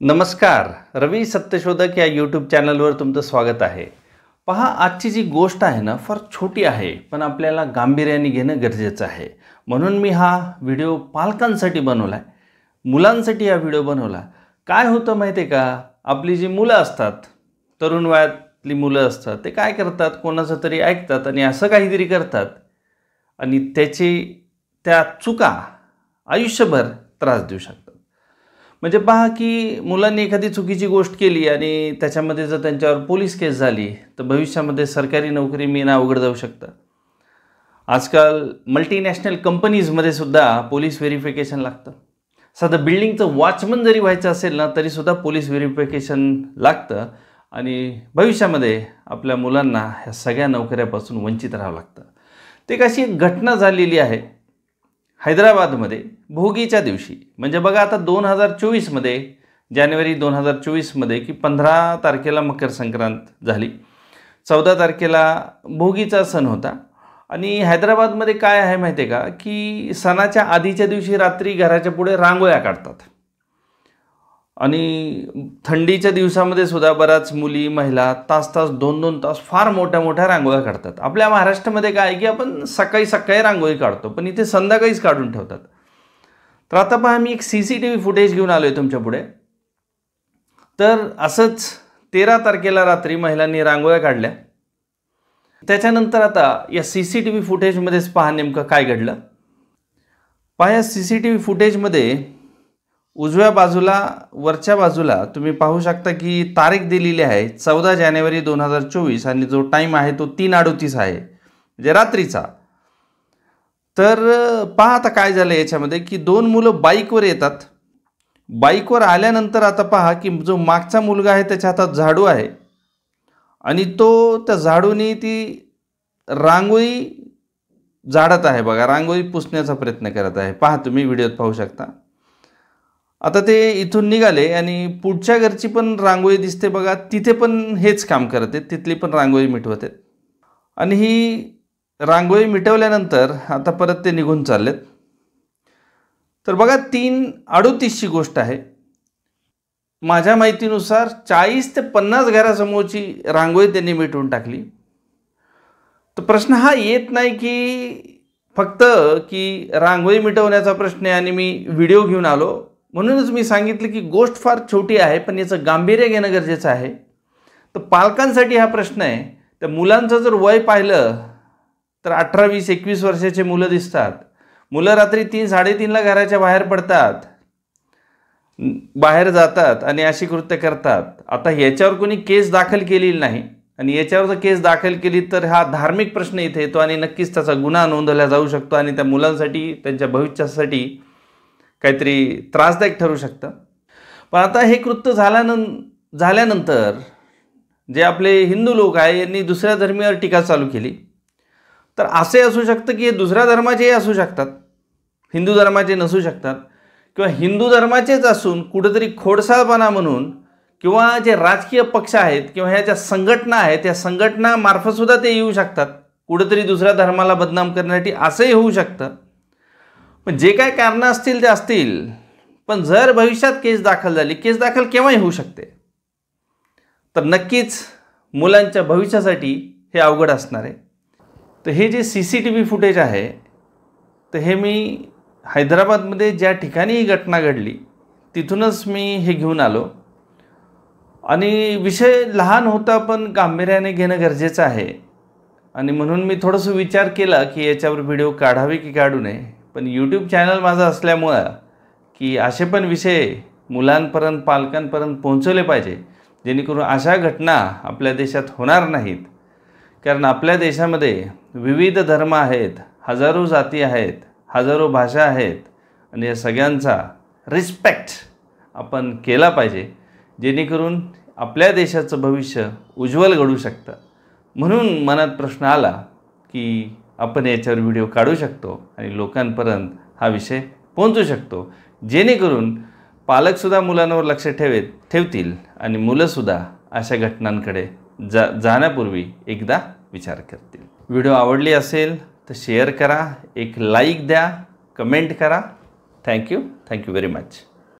नमस्कार. रवी सत्यशोधक या यूट्यूब चॅनलवर तुमचं स्वागत आहे. पहा, आजची जी गोष्ट आहे ना फार छोटी आहे, पण आपल्याला गांभीर्याने घेणं गरजेचं आहे. म्हणून मी हा व्हिडिओ पालकांसाठी बनवला आहे, मुलांसाठी हा व्हिडिओ बनवला. काय होतं माहिती आहे का, आपली जी मुलं असतात, तरुण वयातली मुलं असतात, ते काय करतात, कोणाचं तरी ऐकतात आणि असं काहीतरी करतात आणि त्या चुका आयुष्यभर त्रास देऊ शकतात. म्हणजे पहा की मुलांनी एखादी चुकीची गोष्ट केली आणि त्याच्यामध्ये जर त्यांच्यावर पोलीस केस झाली तर भविष्यामध्ये सरकारी नोकरी मिळणं अवघड जाऊ शकतं. आजकाल मल्टीनॅशनल कंपनीजमध्ये सुद्धा पोलीस व्हेरिफिकेशन लागतं. साधं बिल्डिंगचं वॉचमन जरी व्हायचं असेल ना तरीसुद्धा पोलीस व्हेरिफिकेशन लागतं आणि भविष्यामध्ये आपल्या मुलांना ह्या सगळ्या नोकऱ्यापासून वंचित राहावं लागतं. ते कशी एक घटना झालेली आहे हैदराबादमध्ये भोगीच्या दिवशी. म्हणजे बघा, आता 2024मध्ये जानेवारी 2024मध्ये की 15 तारखेला मकर संक्रांत झाली, 14 तारखेला भोगीचा सण होता. आणि हैदराबादमध्ये काय आहे माहिती आहे का, की सणाच्या आधीच्या दिवशी रात्री घराच्या पुढे रांगोळ्या काढतात आणि थंडीच्या दिवसामध्ये सुद्धा बऱ्याच मुली महिला तास 2-2 तास फार मोठ्या मोठ्या रांगोळ्या काढतात. आपल्या महाराष्ट्रामध्ये काय आहे की आपण सकाळी सकाळी रांगोळी काढतो, पण इथे संध्याकाळीच काढून ठेवतात. तर आता पहा, मी एक CCTV फुटेज घेऊन आलो आहे तुमच्या पुढे. तर असंच 13 तारखेला रात्री महिलांनी रांगोळ्या काढल्या. त्याच्यानंतर आता या CCTV फुटेजमध्येच पहा नेमकं काय घडलं. पहा, या CCTV फुटेजमध्ये उजव्या बाजूला वरच्या बाजूला तुम्ही पाहू शकता की तारीख दिलेली आहे 14 जानेवारी 2024 आणि जो टाईम आहे तो 3:38 आहे, म्हणजे रात्रीचा. तर पहा आता काय झालं याच्यामध्ये की दोन मुलं बाईकवर येतात. बाईकवर आल्यानंतर आता पहा की जो मागचा मुलगा आहे त्याच्या हातात झाडू आहे आणि तो त्या झाडूने ती रांगोळी झाडत आहे. बघा, रांगोळी पुसण्याचा प्रयत्न करत आहे. पहा, तुम्ही व्हिडिओत पाहू शकता. आता ते इथून निघाले आणि पुढच्या घरची पण रांगोळी दिसते बघा, तिथे पण हेच काम करत आहेत, तिथली पण रांगोळी मिटवत आहेत. आणि ही रांगोळी मिटवल्यानंतर आता परत ते निघून चाललेत. तर बघा, 3:38ची गोष्ट आहे. माझ्या माहितीनुसार 40 ते 50 घरासमोरची रांगोळी त्यांनी मिटवून टाकली. तर प्रश्न हा येत नाही की फक्त की रांगोळी मिटवण्याचा प्रश्न आहे आणि मी व्हिडिओ घेऊन आलो. म्हणूनच मी सांगितलं की गोष्ट फार छोटी आहे, पण याचं गांभीर्य घेणं गरजेचं आहे. तर पालकांसाठी हा प्रश्न आहे. त्या मुलांचं जर वय पाहिलं तर 18, 20, 21 वर्षाचे मुलं दिसतात. मुलं रात्री 3-3:30ला घराच्या बाहेर पडतात, बाहेर जातात आणि अशी कृत्य करतात. आता याच्यावर कोणी केस दाखल केलेली नाही आणि याच्यावर जर केस दाखल केली तर हा धार्मिक प्रश्न इथे येतो आणि नक्कीच त्याचा गुन्हा नोंदवला जाऊ शकतो आणि त्या मुलांसाठी त्यांच्या भविष्यासाठी काहीतरी त्रासदायक ठरू शकतं. पण आता हे कृत्य झाल्यानंतर जे आपले हिंदू लोक आहे यांनी दुसऱ्या धर्मीयावर टीका चालू केली. तर असे असू शकतं की हे दुसऱ्या धर्माचेही असू शकतात, हिंदू धर्माचे नसू शकतात, किंवा हिंदू धर्माचेच असून कुठेतरी खोडसाळपणा म्हणून किंवा जे राजकीय पक्ष आहेत किंवा ह्या ज्या संघटना आहेत त्या संघटनामार्फतसुद्धा ते येऊ शकतात कुठेतरी दुसऱ्या धर्माला बदनाम करण्यासाठी, असंही होऊ शकतं. पण जे काय कारणं असतील ते असतील, पण जर भविष्यात केस दाखल झाली, केस दाखल केव्हाही होऊ शकते, तर नक्कीच मुलांच्या भविष्यासाठी हे अवघड असणार आहे. तर हे जे CCTV फुटेज आहे तर हे मी हैदराबादमध्ये ज्या ठिकाणी ही घटना घडली तिथूनच मी हे घेऊन आलो. आणि विषय लहान होता पण गांभीर्याने घेणं गरजेचं आहे आणि म्हणून मी थोडंसं विचार केला की याच्यावर व्हिडिओ काढावे की काढू नये. पण यूट्यूब चॅनल माझं असल्यामुळं की असे पण विषय मुलांपर्यंत, पालकांपर्यंत पोहोचवले पाहिजे, जेणेकरून अशा घटना आपल्या देशात होणार नाहीत. कारण आपल्या देशामध्ये विविध धर्म आहेत, हजारो जाती आहेत, हजारो भाषा आहेत आणि या सगळ्यांचा रिस्पेक्ट आपण केला पाहिजे, जेणेकरून आपल्या देशाचं भविष्य उज्ज्वल घडू शकतं. म्हणून मनात प्रश्न आला की आपण याच्यावर व्हिडिओ काढू शकतो आणि लोकांपर्यंत हा विषय पोहोचू शकतो, जेणेकरून पालकसुद्धा मुलांवर लक्ष ठेवतील आणि मुलंसुद्धा अशा घटनांकडे जाण्यापूर्वी एकदा विचार करतील. व्हिडिओ आवडली असेल तर शेअर करा, एक लाईक द्या, कमेंट करा. Thank you very much.